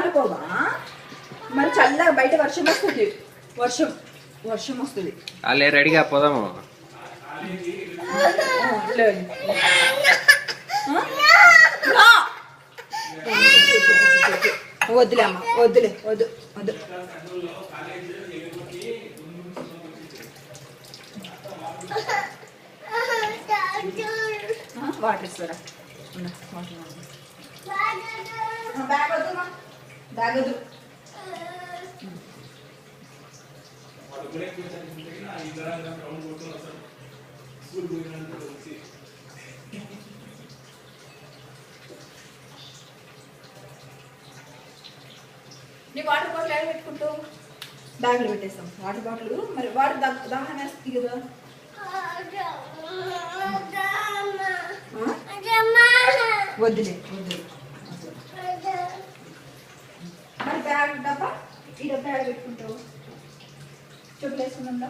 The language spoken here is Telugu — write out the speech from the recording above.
వాటర్ పోవా? మరి చల్లగా బయట వర్షం వస్తుంది, వర్షం వస్తుంది. అలే రెడీగా పోదాము. వద్దులే అమ్మ, వద్దులే, వద్దు వద్దు. వాటర్ ఇస్తారా? బ్యాగ్ వద్దు, బ్యాగ్ వద్దు. నీ వాటర్ బాటిల్ ఎక్కడ పెట్టుకుంటావు? బ్యాగ్లో పెట్టేస్తాం వాటర్ బాటిల్. మరి వాటర్ దాహం వేస్తుంది కదా. వద్దులే, వద్దులే. మరి బ్యాగ్ డబ్బా, ఈ డబ్బా ఎక్కడ పెట్టుకుంటావు? చెప్పులు వేసుకున్నా